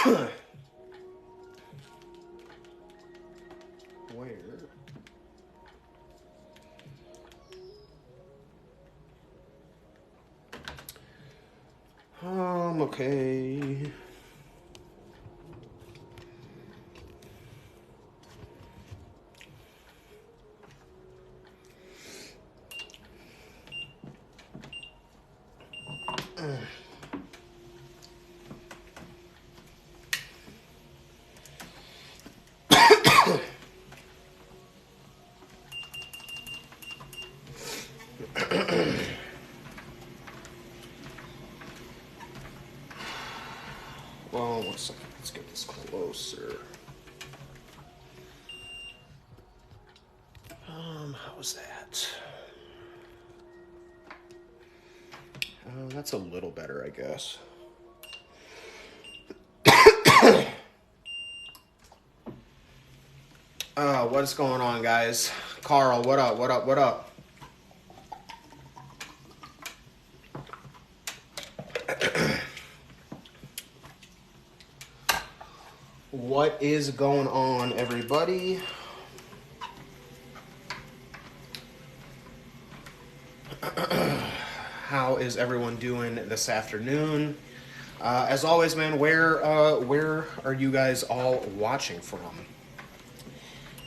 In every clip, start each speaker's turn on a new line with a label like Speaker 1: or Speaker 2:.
Speaker 1: Where? Okay. Well, 1 second. Let's get this closer. How's that? That's a little better, I guess. What's going on, guys? Carl, what up? What up? What up? What is going on, everybody? How is everyone doing this afternoon? As always, man, where are you guys all watching from?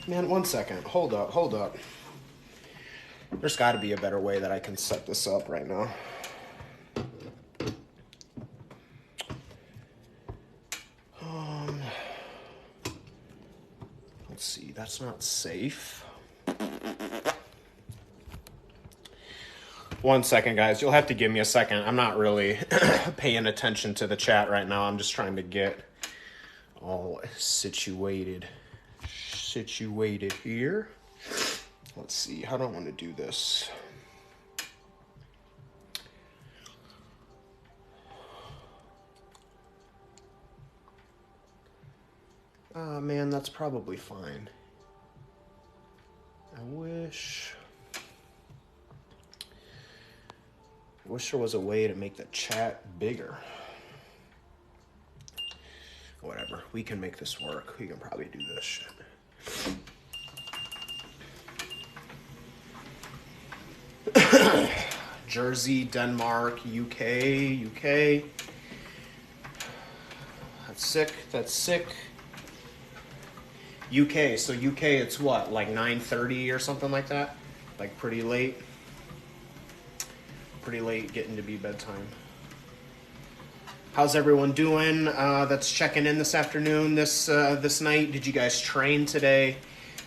Speaker 1: Man, 1 second. Hold up. There's got to be a better way that I can set this up right now. Let's see. That's not safe. 1 second, guys. You'll have to give me a second. I'm not really paying attention to the chat right now. I'm just trying to get all situated here. Let's see. How do I want to do this? Man, that's probably fine. I wish there was a way to make the chat bigger. Whatever. We can make this work. We can probably do this shit. Jersey, Denmark, UK. That's sick. UK, so UK it's what, like 9:30 or something like that? Like pretty late getting to be bedtime. How's everyone doing that's checking in this afternoon, this night? Did you guys train today?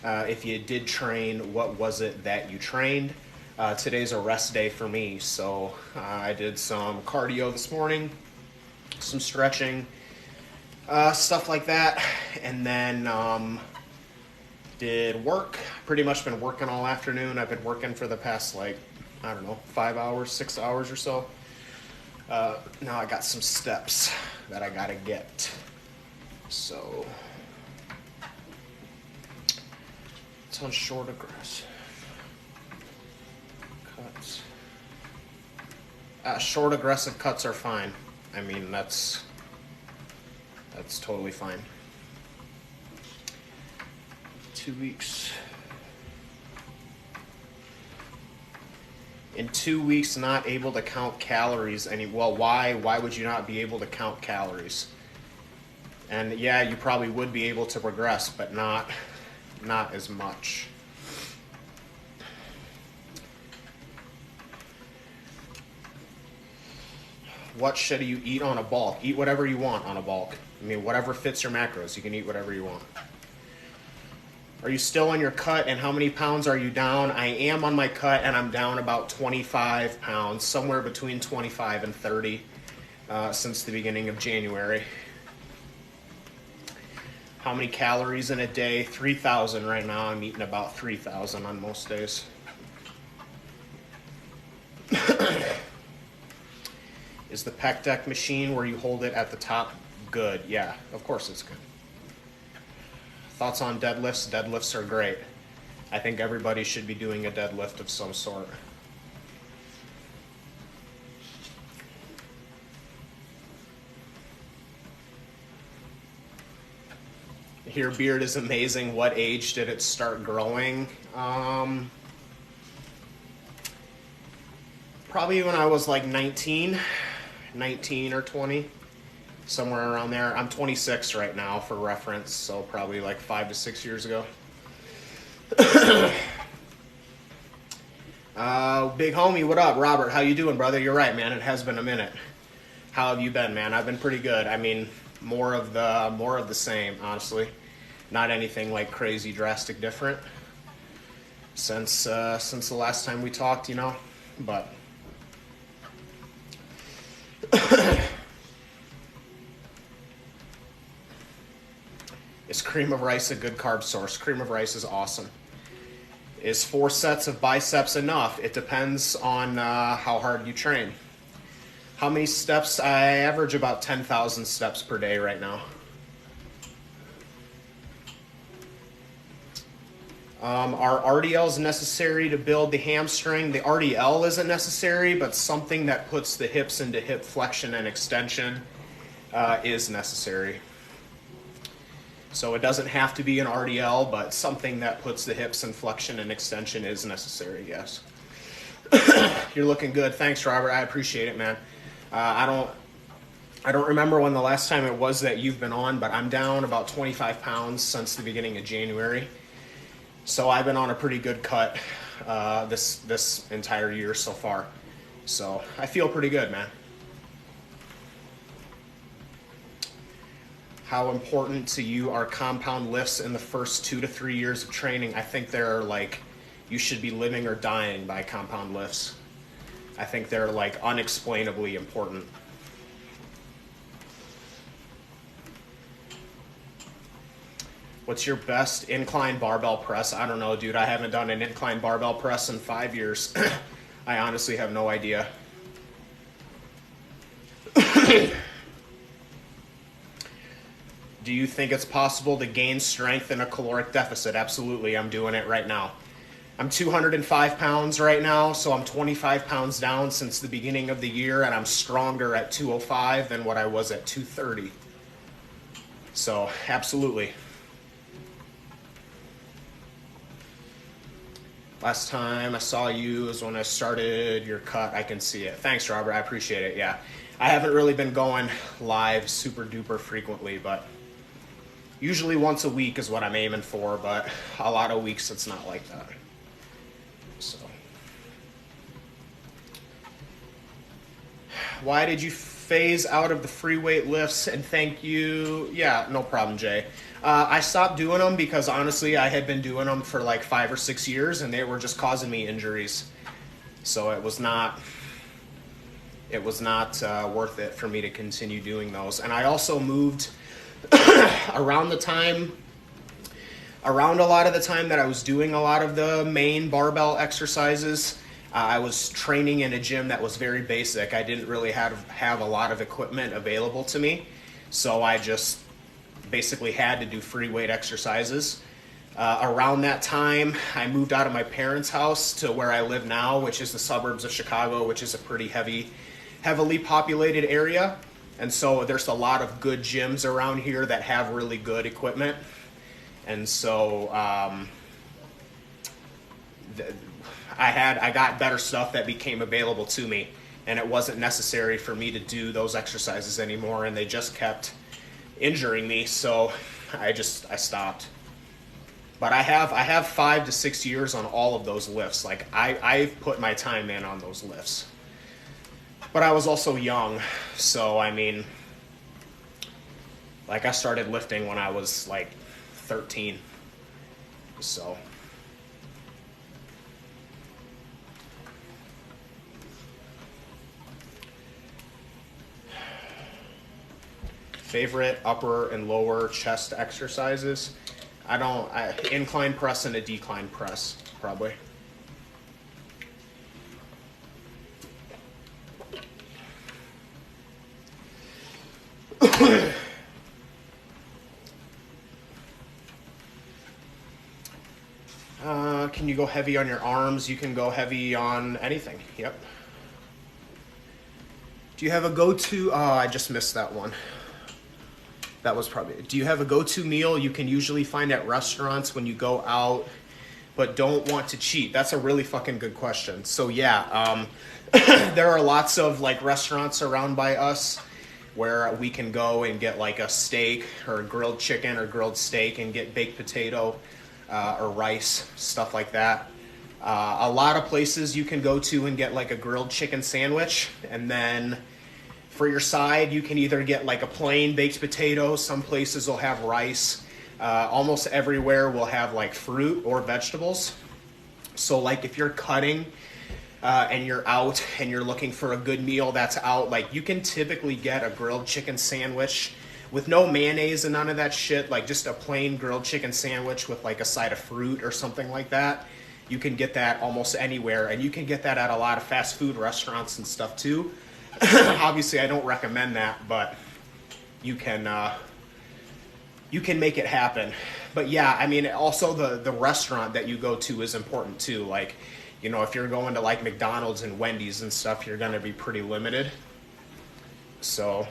Speaker 1: If you did train, what was it that you trained? Today's a rest day for me, so I did some cardio this morning, some stretching, stuff like that, and then did work. Pretty much been working all afternoon. I've been working for the past, 5 hours, 6 hours or so. Now I got some steps that I gotta get. So it's on short aggressive cuts. Short aggressive cuts are fine. I mean, that's totally fine. 2 weeks. In 2 weeks, not able to count calories. Well, why would you not be able to count calories? And yeah, you probably would be able to progress, but not as much. What should you eat on a bulk? Eat whatever you want on a bulk. I mean, whatever fits your macros. You can eat whatever you want. Are you still on your cut, and how many pounds are you down? I am on my cut, and I'm down about 25 pounds, somewhere between 25 and 30 since the beginning of January. How many calories in a day? 3,000 right now. I'm eating about 3,000 on most days. Is the pec deck machine where you hold it at the top good? Yeah, of course it's good. Thoughts on deadlifts? Deadlifts are great. I think everybody should be doing a deadlift of some sort. Your beard is amazing. What age did it start growing? Probably when I was like 19 or 20, somewhere around there. I'm 26 right now for reference, so probably like 5 to 6 years ago. Big homie, what up? Robert, how you doing, brother? You're right, man. It has been a minute. How have you been, man? I've been pretty good. I mean, more of the same, honestly. Not anything like crazy, drastic different since the last time we talked, you know. But is cream of rice a good carb source? Cream of rice is awesome. Is 4 sets of biceps enough? It depends on how hard you train. How many steps? I average about 10,000 steps per day right now. Are RDLs necessary to build the hamstring? The RDL isn't necessary, but something that puts the hips into hip flexion and extension is necessary. So it doesn't have to be an RDL, but something that puts the hips in flexion and extension is necessary, yes. You're looking good. Thanks, Robert. I appreciate it, man. I don't remember when the last time it was that you've been on, but I'm down about 25 pounds since the beginning of January. So I've been on a pretty good cut this entire year so far. So I feel pretty good, man. How important to you are compound lifts in the first 2 to 3 years of training? I think they're like, you should be living or dying by compound lifts. I think they're like unexplainably important. What's your best incline barbell press? I don't know, dude. I haven't done an incline barbell press in 5 years. I honestly have no idea. Do you think it's possible to gain strength in a caloric deficit? Absolutely. I'm doing it right now. I'm 205 pounds right now, so I'm 25 pounds down since the beginning of the year, and I'm stronger at 205 than what I was at 230. So, absolutely. Last time I saw you was when I started your cut. I can see it. Thanks, Robert. I appreciate it. Yeah. I haven't really been going live super duper frequently, but usually once a week is what I'm aiming for, but a lot of weeks it's not like that. So, why did you phase out of the free weight lifts? And thank you. Yeah, no problem, Jay. I stopped doing them because honestly I had been doing them for like 5 or 6 years and they were just causing me injuries. So it was not worth it for me to continue doing those. And I also moved around a lot of the time that I was doing a lot of the main barbell exercises. I was training in a gym that was very basic. I didn't really have a lot of equipment available to me, so I just basically had to do free weight exercises. Around that time, I moved out of my parents' house to where I live now, which is the suburbs of Chicago, which is a pretty heavily populated area. And so there's a lot of good gyms around here that have really good equipment. And so I got better stuff that became available to me, and it wasn't necessary for me to do those exercises anymore, and they just kept injuring me, so I stopped. But I have 5 to 6 years on all of those lifts. Like I've put my time in on those lifts. But I was also young, so I mean, like I started lifting when I was like 13. So favorite upper and lower chest exercises? Incline press and a decline press, probably. Can you go heavy on your arms? You can go heavy on anything. Yep. Do you have a go-to? Oh, I just missed that one. That was probably, do you have a go-to meal you can usually find at restaurants when you go out but don't want to cheat? That's a really fucking good question. So yeah, there are lots of like restaurants around by us where we can go and get like a steak or grilled chicken or grilled steak and get baked potato or rice, stuff like that. A lot of places you can go to and get like a grilled chicken sandwich, and then for your side you can either get like a plain baked potato. Some places will have rice. Almost everywhere will have like fruit or vegetables. So like if you're cutting and you're out and you're looking for a good meal that's out, like you can typically get a grilled chicken sandwich with no mayonnaise and none of that shit, like just a plain grilled chicken sandwich with like a side of fruit or something like that. You can get that almost anywhere, and you can get that at a lot of fast food restaurants and stuff too. Obviously I don't recommend that, but you can make it happen. But yeah, I mean, also the restaurant that you go to is important too. Like, you know, if you're going to like McDonald's and Wendy's and stuff, you're going to be pretty limited. So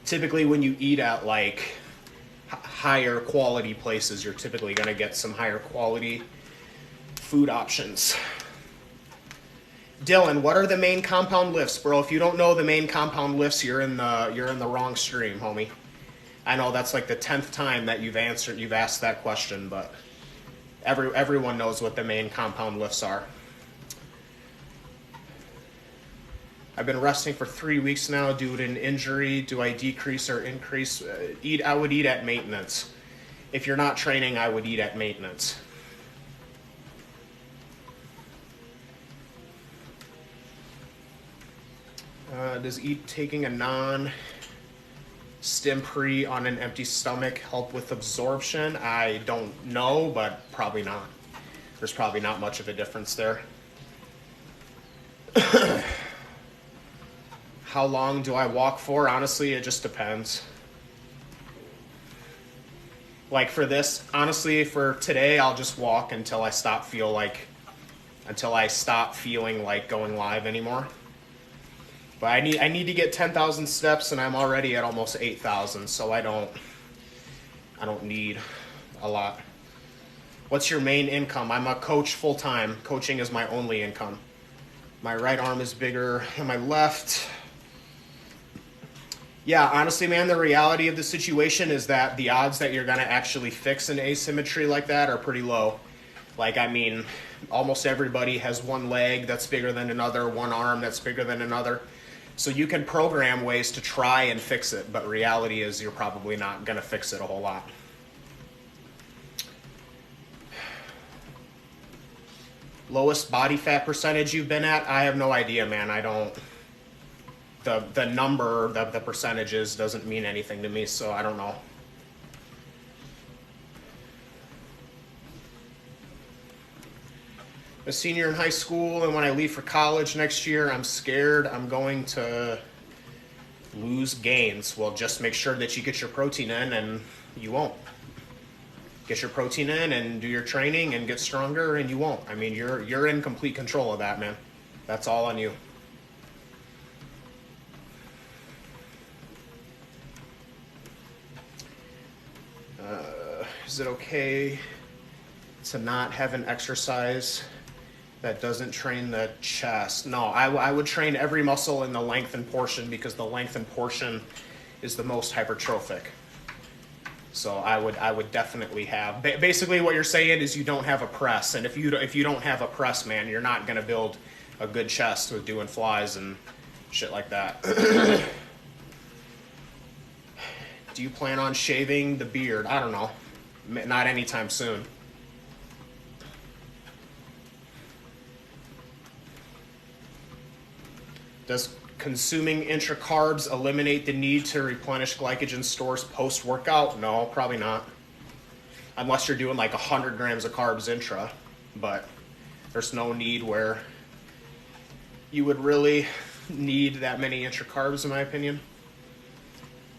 Speaker 1: typically when you eat at like higher quality places, you're typically going to get some higher quality food options. Dylan, what are the main compound lifts, bro? If you don't know the main compound lifts, you're in the wrong stream, homie. I know that's like the 10th time that you've asked that question, but everyone knows what the main compound lifts are. I've been resting for 3 weeks now due to an injury. Do I decrease or increase? I would eat at maintenance. If you're not training, I would eat at maintenance. Does taking a non-stim pre on an empty stomach help with absorption? I don't know, but probably not. There's probably not much of a difference there. How long do I walk for? Honestly, it just depends. Like for this, honestly, for today, I'll just walk until I stop feeling like going live anymore. But I need to get 10,000 steps, and I'm already at almost 8,000, so I don't need a lot. What's your main income? I'm a coach full-time. Coaching is my only income. My right arm is bigger than my left. Yeah, honestly, man, the reality of the situation is that the odds that you're going to actually fix an asymmetry like that are pretty low. Like, I mean, almost everybody has one leg that's bigger than another, one arm that's bigger than another. So you can program ways to try and fix it, but reality is you're probably not going to fix it a whole lot. Lowest body fat percentage you've been at? I have no idea, man. I don't... The number, the percentages doesn't mean anything to me, so I don't know. A senior in high school, and when I leave for college next year, I'm scared I'm going to lose gains. Well, just make sure that you get your protein in, and you won't. Get your protein in and do your training and get stronger, and you won't. I mean, you're in complete control of that, man. That's all on you. Is it okay to not have an exercise that doesn't train the chest? No, I would train every muscle in the lengthened portion, because the lengthened portion is the most hypertrophic. So I would definitely have. Basically, what you're saying is you don't have a press, and if you don't have a press, man, you're not gonna build a good chest with doing flies and shit like that. Do you plan on shaving the beard? I don't know. Not anytime soon. Does consuming intra-carbs eliminate the need to replenish glycogen stores post-workout? No, probably not. Unless you're doing like 100 grams of carbs intra, but there's no need where you would really need that many intra-carbs, in my opinion.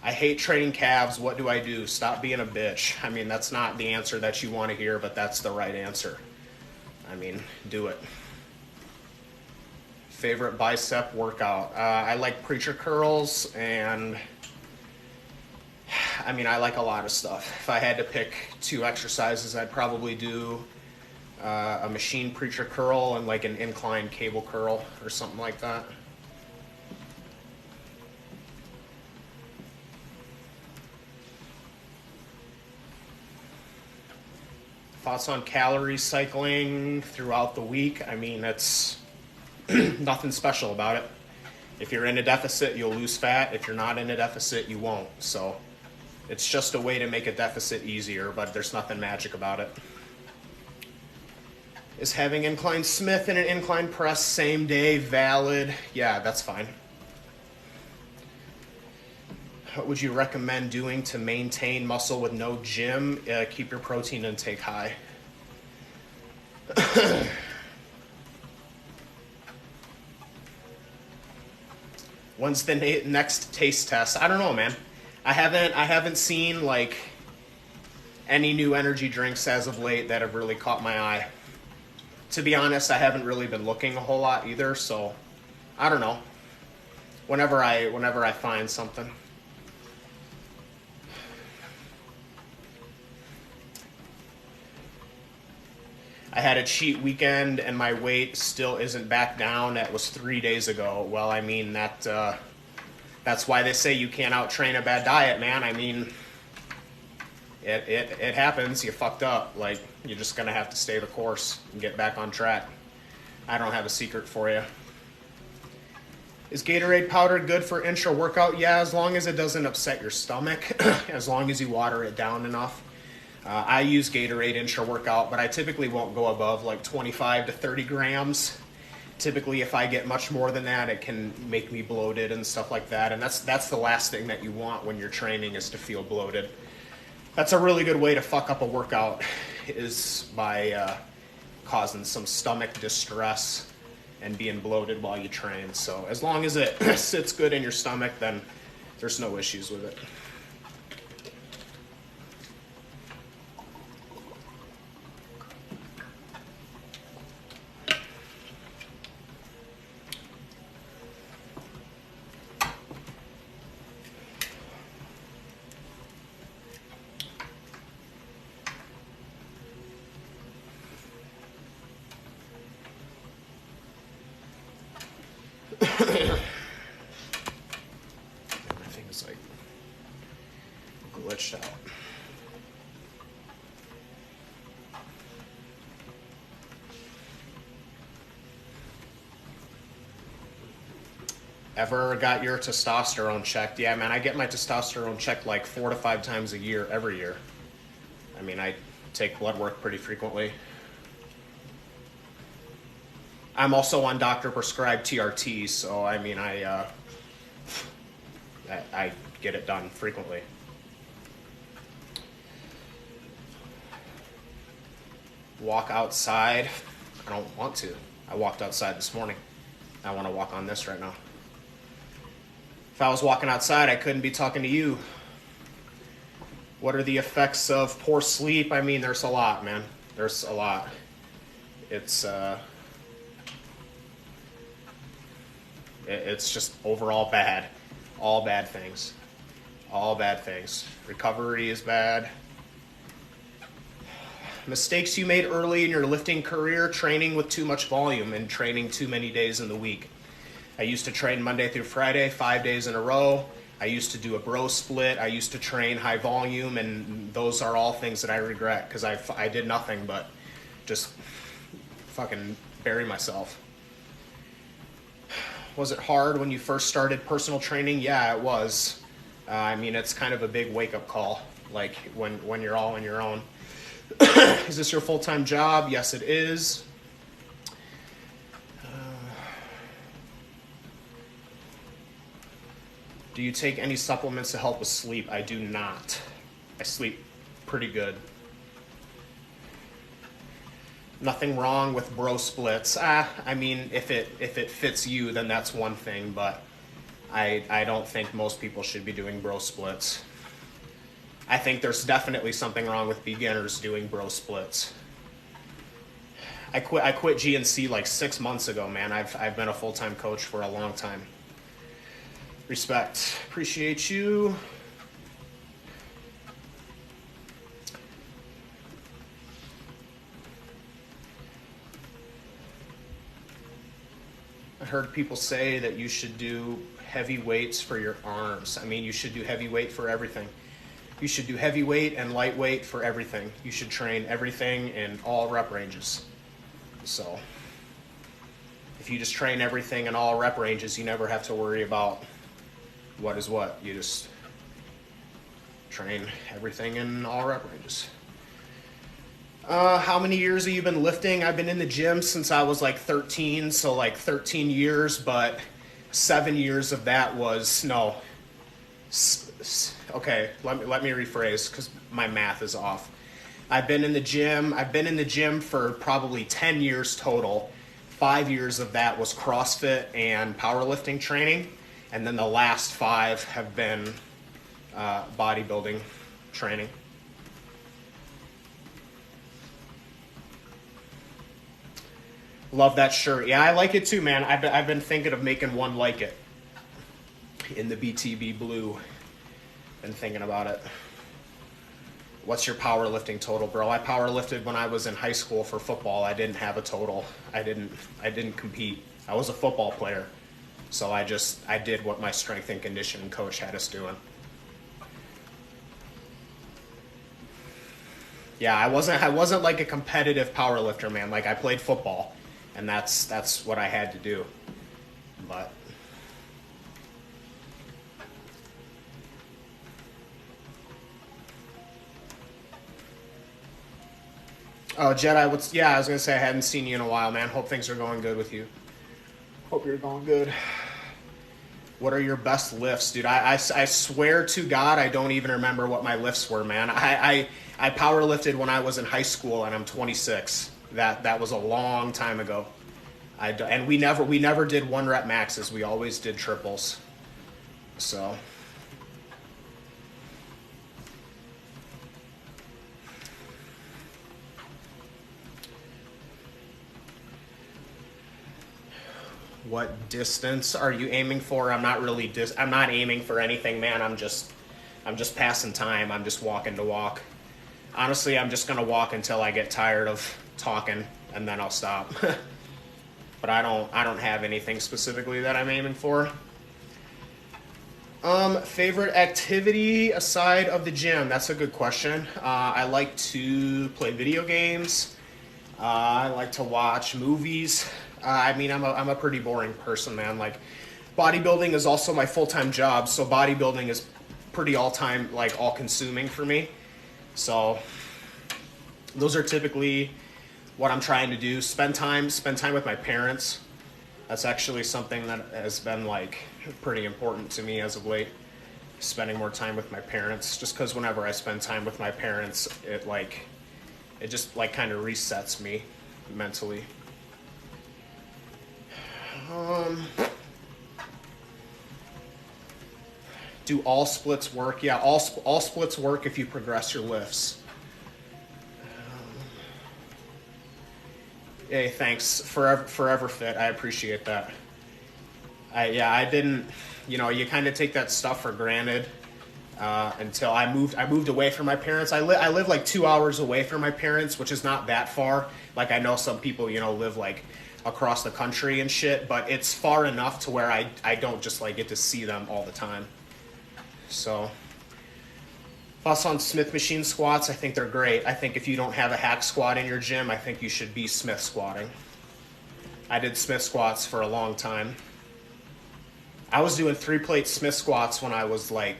Speaker 1: I hate training calves. What do I do? Stop being a bitch. I mean, that's not the answer that you want to hear, but that's the right answer. I mean, do it. Favorite bicep workout? I like preacher curls and I mean, I like a lot of stuff. If I had to pick 2 exercises, I'd probably do a machine preacher curl and like an inclined cable curl or something like that. Thoughts on calorie cycling throughout the week? I mean, it's nothing special about it. If you're in a deficit, you'll lose fat. If you're not in a deficit, you won't. So it's just a way to make a deficit easier, but there's nothing magic about it. Is having incline Smith and an incline press same day valid? Yeah, that's fine. What would you recommend doing to maintain muscle with no gym? Keep your protein intake high. When's the next taste test? I don't know, man. I haven't seen like any new energy drinks as of late that have really caught my eye. To be honest, I haven't really been looking a whole lot either, so I don't know. Whenever I find something. I had a cheat weekend and my weight still isn't back down. That was 3 days ago. Well, I mean, that's why they say you can't out-train a bad diet, man. I mean, it happens. You fucked up. Like, you're just going to have to stay the course and get back on track. I don't have a secret for you. Is Gatorade powder good for intra-workout? Yeah, as long as it doesn't upset your stomach, as long as you water it down enough. I use Gatorade intra-workout, but I typically won't go above like 25 to 30 grams. Typically, if I get much more than that, it can make me bloated and stuff like that. And that's the last thing that you want when you're training, is to feel bloated. That's a really good way to fuck up a workout, is by causing some stomach distress and being bloated while you train. So as long as it sits good in your stomach, then there's no issues with it. Everything is like glitched out. Ever got your testosterone checked? Yeah, man, I get my testosterone checked like 4 to 5 times a year, every year. I mean, I take blood work pretty frequently. I'm also on doctor-prescribed TRT, so I mean, I get it done frequently. Walk outside? I don't want to. I walked outside this morning. I want to walk on this right now. If I was walking outside, I couldn't be talking to you. What are the effects of poor sleep? I mean, there's a lot, man. There's a lot. It's just overall bad. All bad things. All bad things. Recovery is bad. Mistakes you made early in your lifting career: training with too much volume and training too many days in the week. I used to train Monday through Friday, 5 days in a row. I used to do a bro split. I used to train high volume, and those are all things that I regret, because I did nothing but just fucking bury myself. Was it hard when you first started personal training? Yeah, it was. I mean, it's kind of a big wake-up call, like when you're all on your own. Is this your full-time job? Yes, it is. Do you take any supplements to help with sleep? I do not. I sleep pretty good. Nothing wrong with bro splits. I mean, if it fits you, then that's one thing, but I don't think most people should be doing bro splits. I think there's definitely something wrong with beginners doing bro splits. I quit GNC like 6 months ago, man. I've been a full-time coach for a long time. Respect. Appreciate you. heard people say that you should do heavy weights for your arms. I mean, you should do heavy weight for everything. You should do heavy weight and light weight for everything. You should train everything in all rep ranges. So if you just train everything in all rep ranges, you never have to worry about what is what. You just train everything in all rep ranges. How many years have you been lifting? I've been in the gym since I was like 13, so like 13 years, but 7 years of that was, okay, let me rephrase because my math is off. I've been in the gym for probably 10 years total. 5 years of that was CrossFit and powerlifting training, and then the last 5 have been bodybuilding training. Love that shirt. Yeah, I like it too, man. I've been thinking of making one like it in the BTB blue. Been thinking about it. What's your powerlifting total, bro? I powerlifted when I was in high school for football. I didn't have a total. I didn't compete. I was a football player. So I did what my strength and conditioning coach had us doing. Yeah, I wasn't like a competitive powerlifter, man. Like I played football. And that's what I had to do. But oh, Jedi, I was gonna say I hadn't seen you in a while, man. Hope things are going good with you. Hope you're going good. What are your best lifts, dude? I swear to God, I don't even remember what my lifts were, man. I power lifted when I was in high school, and I'm 26. That was a long time ago. And we never did 1 rep maxes. We always did triples. So what distance are you aiming for? I'm not really I'm not aiming for anything, man. I'm just passing time. I'm just walking to walk. Honestly, I'm just gonna walk until I get tired of talking, and then I'll stop. But I don't have anything specifically that I'm aiming for. Favorite activity aside of the gym? That's a good question. I like to play video games. I like to watch movies. I mean, I'm a pretty boring person, man. Like, bodybuilding is also my full-time job, so bodybuilding is pretty all-time, like, all-consuming for me. So those are typically what I'm trying to do. Spend time with my parents. That's actually something that has been like pretty important to me as of late. Spending more time with my parents, just because whenever I spend time with my parents, it just like kind of resets me mentally. Do all splits work? Yeah, all splits work if you progress your lifts. Hey, thanks. Forever Fit. I appreciate that. I didn't, you kind of take that stuff for granted until I moved away from my parents. I live like 2 hours away from my parents, which is not that far. Like I know some people, live like across the country and shit, but it's far enough to where I don't just like get to see them all the time. So thoughts on Smith machine squats? I think they're great. I think if you don't have a hack squat in your gym, I think you should be Smith squatting. I did Smith squats for a long time. I was doing 3-plate Smith squats when I was like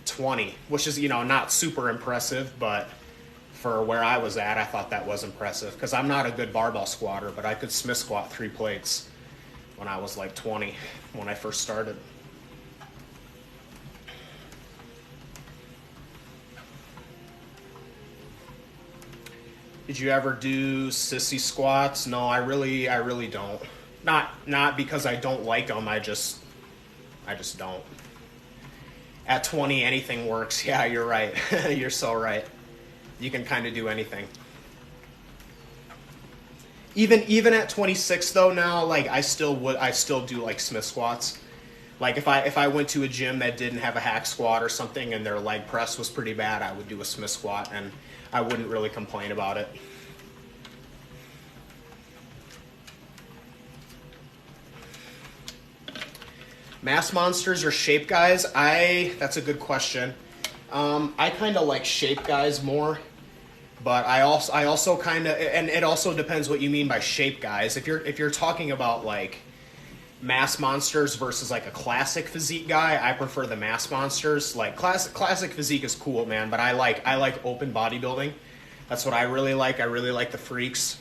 Speaker 1: 20, which is, not super impressive, but for where I was at, I thought that was impressive because I'm not a good barbell squatter, but I could Smith squat 3 plates when I was like 20, when I first started. Did you ever do sissy squats? No, I really don't. Not because I don't like them. I just don't. At 20, anything works. Yeah, you're right. You're so right. You can kind of do anything. Even at 26 though now, like I still do like Smith squats. Like if I went to a gym that didn't have a hack squat or something and their leg press was pretty bad, I would do a Smith squat and I wouldn't really complain about it. Mass monsters or shape guys? That's a good question. I kind of like shape guys more, but I also kind of, and it also depends what you mean by shape guys. If you're talking about like mass monsters versus like a classic physique guy, I prefer the mass monsters. Like classic physique is cool, man, but I like open bodybuilding. That's what I really like. I really like the freaks.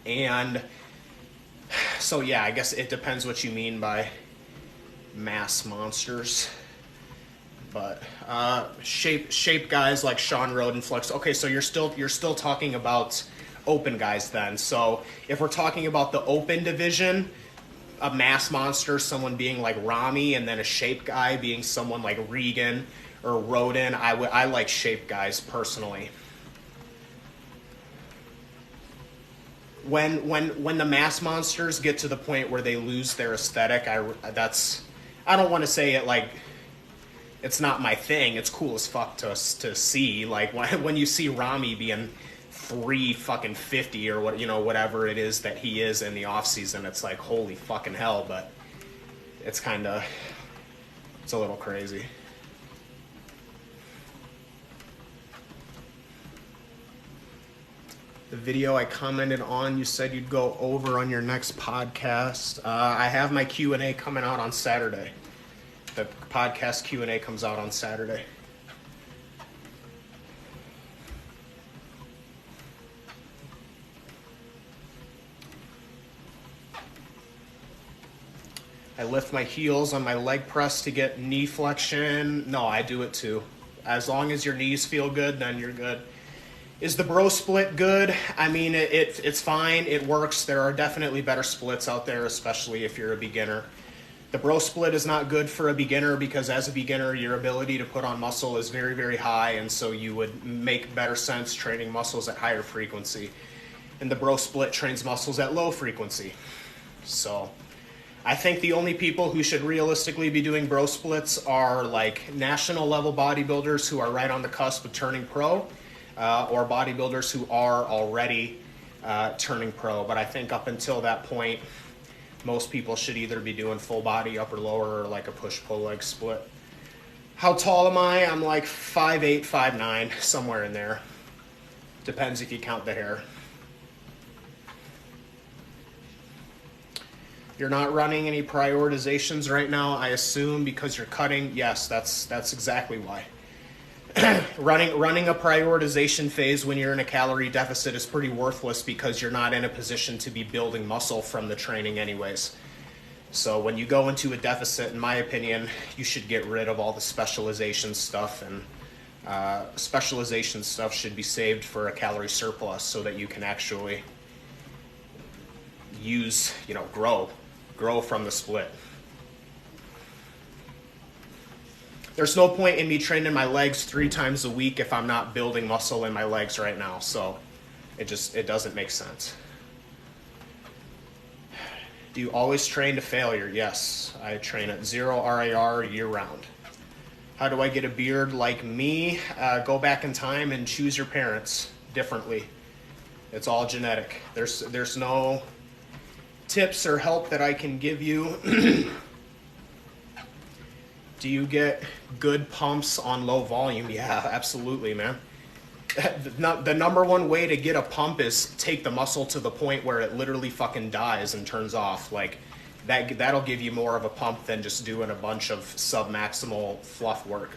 Speaker 1: And so yeah, I guess it depends what you mean by mass monsters. But shape guys like Sean Rodenflex. Okay, so you're still talking about open guys then. So if we're talking about the open division, a mass monster, someone being like Rami, and then a shape guy being someone like Regan or Roden, I like shape guys personally. When the mass monsters get to the point where they lose their aesthetic, I don't want to say it like it's not my thing. It's cool as fuck to see. Like when you see Rami being 350 or whatever it is that he is in the off season, it's like holy fucking hell. But it's a little crazy. The video I commented on, you said you'd go over on your next podcast. I have my Q&A coming out on Saturday. The podcast Q&A comes out on Saturday. I lift my heels on my leg press to get knee flexion. No, I do it too. As long as your knees feel good, then you're good. Is the bro split good? I mean, it's fine. It works. There are definitely better splits out there, especially if you're a beginner. The bro split is not good for a beginner because as a beginner, your ability to put on muscle is very, very high, and so you would make better sense training muscles at higher frequency. And the bro split trains muscles at low frequency. So I think the only people who should realistically be doing bro splits are like national level bodybuilders who are right on the cusp of turning pro, or bodybuilders who are already turning pro. But I think up until that point, most people should either be doing full body, upper lower, or like a push-pull leg split. How tall am I? I'm like 5'8", 5'9", somewhere in there. Depends if you count the hair. You're not running any prioritizations right now, I assume, because you're cutting. Yes, that's exactly why. running a prioritization phase when you're in a calorie deficit is pretty worthless because you're not in a position to be building muscle from the training anyways. So when you go into a deficit, in my opinion, you should get rid of all the specialization stuff, and specialization stuff should be saved for a calorie surplus so that you can actually grow from the split. There's no point in me training my legs 3 times a week if I'm not building muscle in my legs right now. So it doesn't make sense. Do you always train to failure? Yes, I train at 0 RIR year round. How do I get a beard like me? Go back in time and choose your parents differently. It's all genetic. There's no tips or help that I can give you. Do you get good pumps on low volume? Yeah, absolutely, man. The number one way to get a pump is take the muscle to the point where it literally fucking dies and turns off. Like that'll give you more of a pump than just doing a bunch of submaximal fluff work.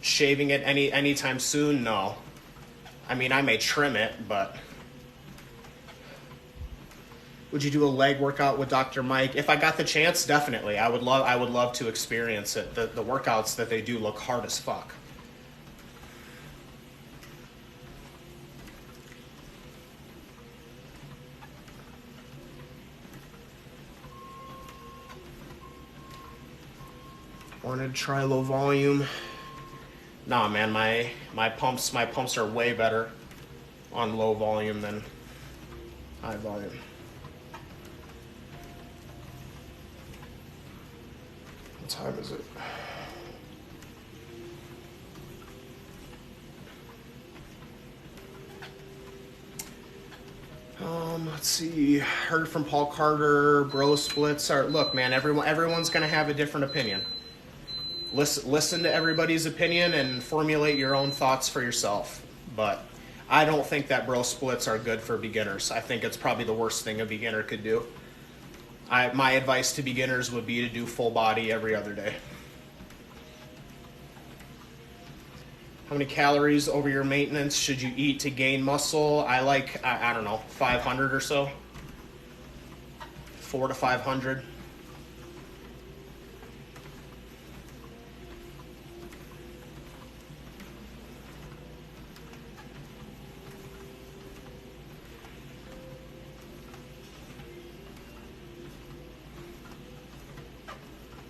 Speaker 1: Shaving it anytime soon? No. I mean, I may trim it, but would you do a leg workout with Dr. Mike? If I got the chance, definitely. I would love to experience it. The workouts that they do look hard as fuck. Wanted to try low volume. Nah, man, my pumps are way better on low volume than high volume. What time is it? Let's see. Heard from Paul Carter. Bro splits are. Look, man. Everyone's gonna have a different opinion. Listen to everybody's opinion and formulate your own thoughts for yourself. But I don't think that bro splits are good for beginners. I think it's probably the worst thing a beginner could do. My advice to beginners would be to do full body every other day. How many calories over your maintenance should you eat to gain muscle? I don't know, 500 or so. 400 to 500.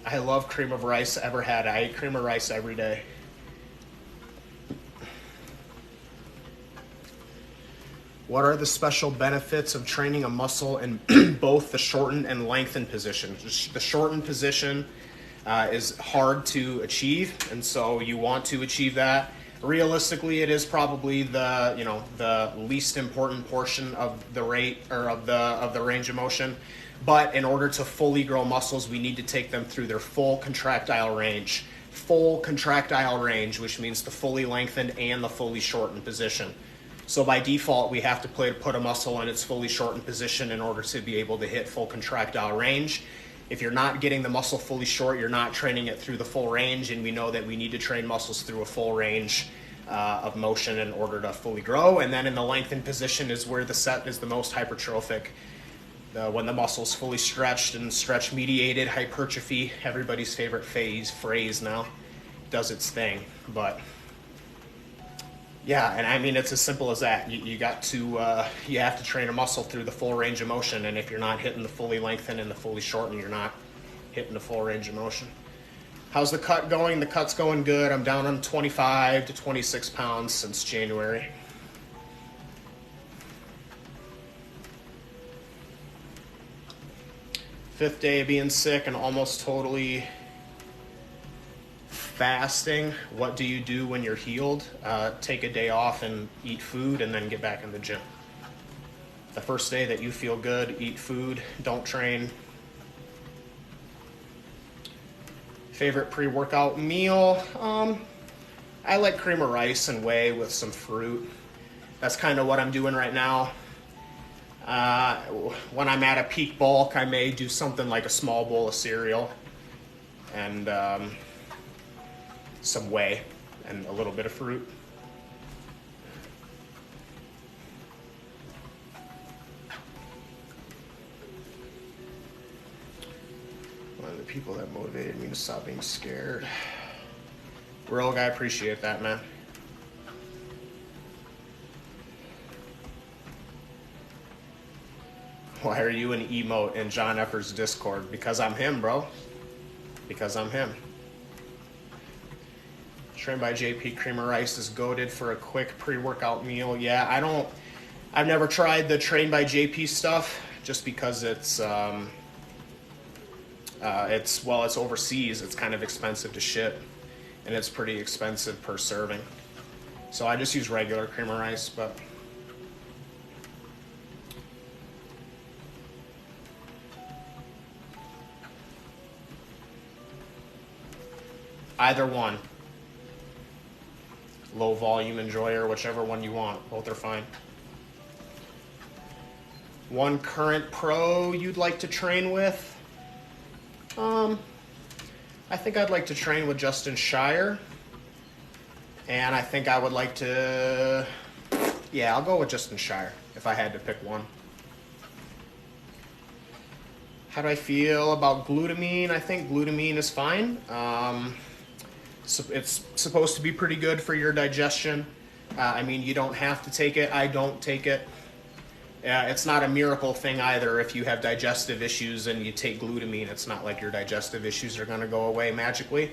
Speaker 1: I love cream of rice. Ever had? I eat cream of rice every day. What are the special benefits of training a muscle in both the shortened and lengthened position? The shortened position is hard to achieve, and so you want to achieve that. Realistically, it is probably the least important portion of the rate or of the range of motion. But in order to fully grow muscles, we need to take them through their full contractile range. Full contractile range, which means the fully lengthened and the fully shortened position. So by default, we have to put a muscle in its fully shortened position in order to be able to hit full contractile range. If you're not getting the muscle fully short, you're not training it through the full range, and we know that we need to train muscles through a full range of motion in order to fully grow. And then in the lengthened position is where the set is the most hypertrophic. When the muscle's fully stretched and stretch mediated hypertrophy, everybody's favorite phrase now, does its thing. But yeah, and I mean, it's as simple as that. You have to train a muscle through the full range of motion, and if you're not hitting the fully lengthened and the fully shortened, you're not hitting the full range of motion. How's the cut going? The cut's going good. I'm down on 25 to 26 pounds since January. Fifth day of being sick and almost totally fasting. What do you do when you're healed? Take a day off and eat food and then get back in the gym. The first day that you feel good, eat food, don't train. Favorite pre-workout meal? I like cream of rice and whey with some fruit. That's kind of what I'm doing right now. When I'm at a peak bulk, I may do something like a small bowl of cereal and some whey and a little bit of fruit. One of the people that motivated me to stop being scared. Real guy, appreciate that, man. Why are you an emote in John Effer's Discord? Because I'm him, bro. Because I'm him. Trained by JP cream of rice is goated for a quick pre-workout meal. Yeah, I've never tried the Trained by JP stuff just because it's overseas. It's kind of expensive to ship, and it's pretty expensive per serving. So I just use regular cream of rice, but either one. Low volume enjoyer, whichever one you want. Both are fine. One current pro you'd like to train with? I think I'd like to train with Justin Shire. And I think I would like to, yeah, I'll go with Justin Shire if I had to pick one. How do I feel about glutamine? I think glutamine is fine. It's supposed to be pretty good for your digestion. I mean, you don't have to take it. I don't take it. It's not a miracle thing either. If you have digestive issues and you take glutamine, it's not like your digestive issues are going to go away magically.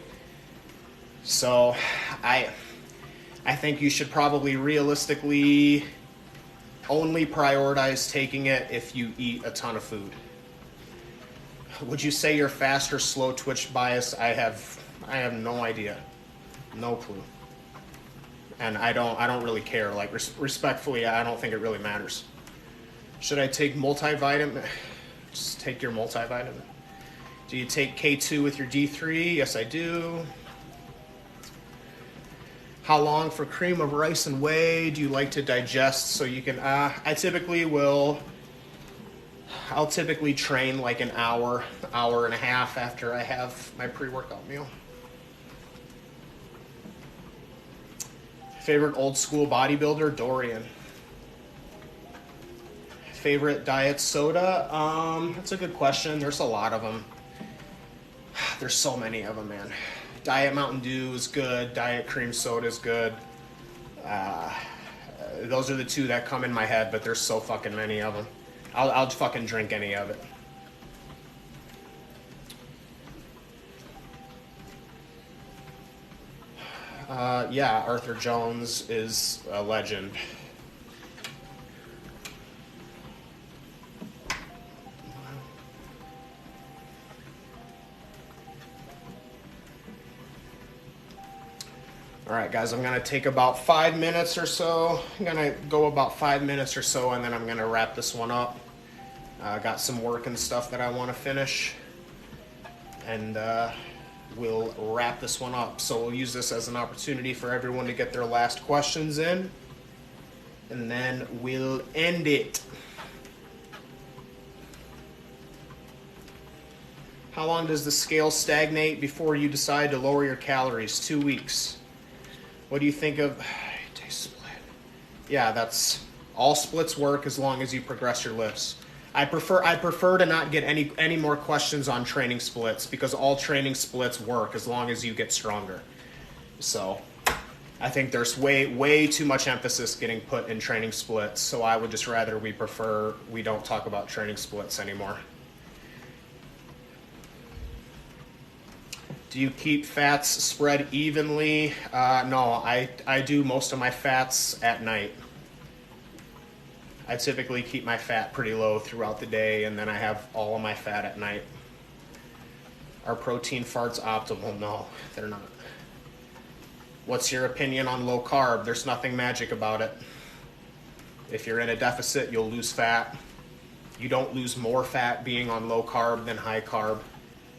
Speaker 1: So I think you should probably realistically only prioritize taking it if you eat a ton of food. Would you say you're fast or slow twitch bias? I have no idea. No clue. And I don't really care. Like, respectfully, I don't think it really matters. Should I take multivitamin? Just take your multivitamin. Do you take K2 with your D3? Yes, I do. How long for cream of rice and whey do you like to digest so you can, I'll typically train like an hour and a half after I have my pre-workout meal. Favorite old school bodybuilder? Dorian. Favorite diet soda? That's a good question. There's a lot of them. There's so many of them, man. Diet Mountain Dew is good. Diet cream soda is good. Those are the two that come in my head, but there's so fucking many of them. I'll fucking drink any of it. Yeah, Arthur Jones is a legend. All right, guys, I'm gonna take about 5 minutes or so. I'm gonna go about 5 minutes or so, and then I'm gonna wrap this one up. Got some work and stuff that I wanna finish, and we'll wrap this one up. So we'll use this as an opportunity for everyone to get their last questions in, and then we'll end it. How long does the scale stagnate before you decide to lower your calories? 2 weeks. What do you think of day split? Yeah, that's all splits work as long as you progress your lifts. I prefer to not get any more questions on training splits because all training splits work as long as you get stronger. So I think there's way too much emphasis getting put in training splits. So I would just rather we don't talk about training splits anymore. Do you keep fats spread evenly? No, I do most of my fats at night. I typically keep my fat pretty low throughout the day, and then I have all of my fat at night. Are protein farts optimal? No, they're not. What's your opinion on low carb? There's nothing magic about it. If you're in a deficit, you'll lose fat. You don't lose more fat being on low carb than high carb.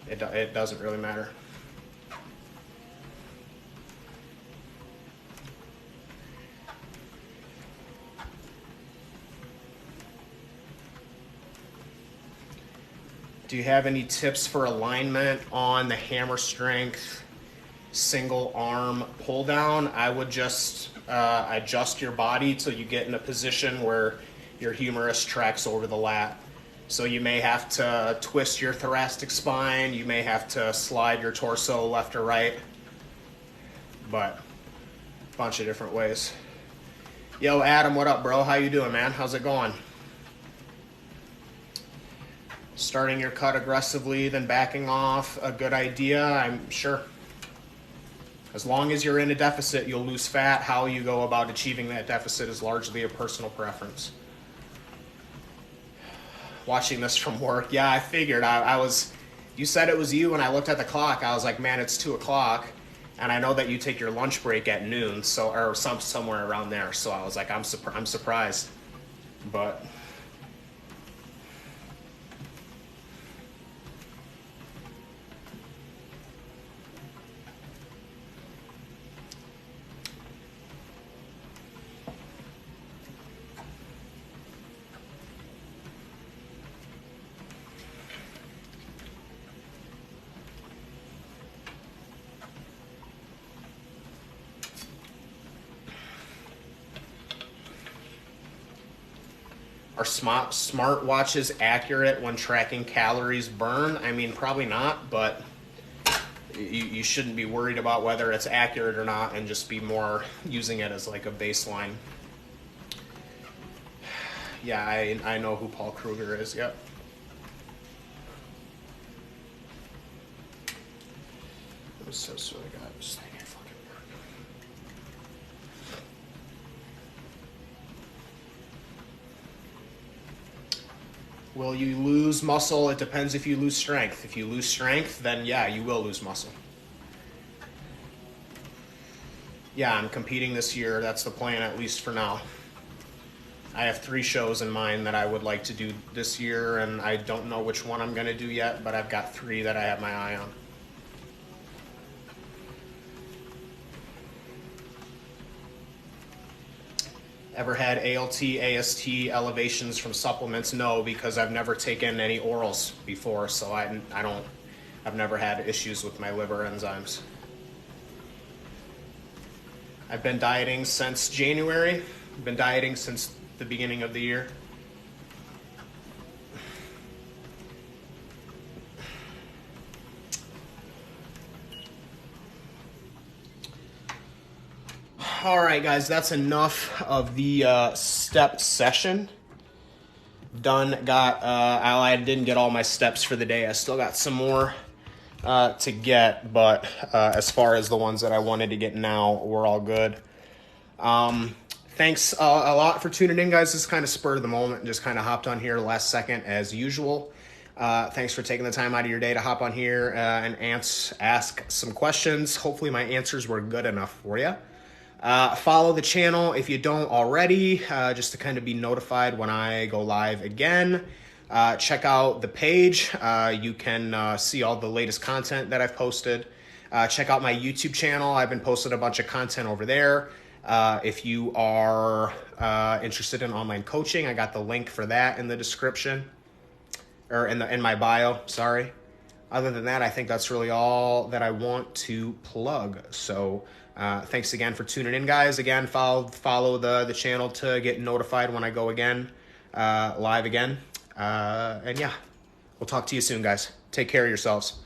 Speaker 1: It doesn't really matter. Do you have any tips for alignment on the hammer strength single arm pull down? I would just adjust your body till you get in a position where your humerus tracks over the lat. So you may have to twist your thoracic spine, you may have to slide your torso left or right, but a bunch of different ways. Yo, Adam, what up, bro? How you doing, man? How's it going? Starting your cut aggressively, then backing off, a good idea, I'm sure. As long as you're in a deficit, you'll lose fat. How you go about achieving that deficit is largely a personal preference. Watching this from work, yeah, I figured. You said it was you, and I looked at the clock. I was like, man, it's 2 o'clock, and I know that you take your lunch break at noon, or somewhere around there. So I was like, I'm surprised, but. Are smart watches accurate when tracking calories burn? I mean, probably not, but you shouldn't be worried about whether it's accurate or not, and just be more using it as like a baseline. Yeah, I know who Paul Kruger is, yep. I'm so swear to God, this thing ain't fucking work. Will you lose muscle? It depends if you lose strength. If you lose strength, then yeah, you will lose muscle. Yeah, I'm competing this year. That's the plan, at least for now. I have 3 shows in mind that I would like to do this year, and I don't know which one I'm going to do yet, but I've got 3 that I have my eye on. Ever had ALT, AST elevations from supplements? No, because I've never taken any orals before, so I've never had issues with my liver enzymes. I've been dieting since January. I've been dieting since the beginning of the year. All right, guys, that's enough of the step session. Done. I didn't get all my steps for the day. I still got some more to get, but as far as the ones that I wanted to get now, we're all good. Thanks a lot for tuning in, guys. This is kind of spur of the moment, just kind of hopped on here last second as usual. Thanks for taking the time out of your day to hop on here and ask some questions. Hopefully my answers were good enough for you. Follow the channel if you don't already, just to kind of be notified when I go live again. Check out the page. You can see all the latest content that I've posted. Check out my YouTube channel. I've been posting a bunch of content over there. If you are interested in online coaching, I got the link for that in the description, or in my bio, sorry. Other than that, I think that's really all that I want to plug. So thanks again for tuning in, guys. Again, follow the channel to get notified when I go again, live again. And yeah, we'll talk to you soon, guys. Take care of yourselves.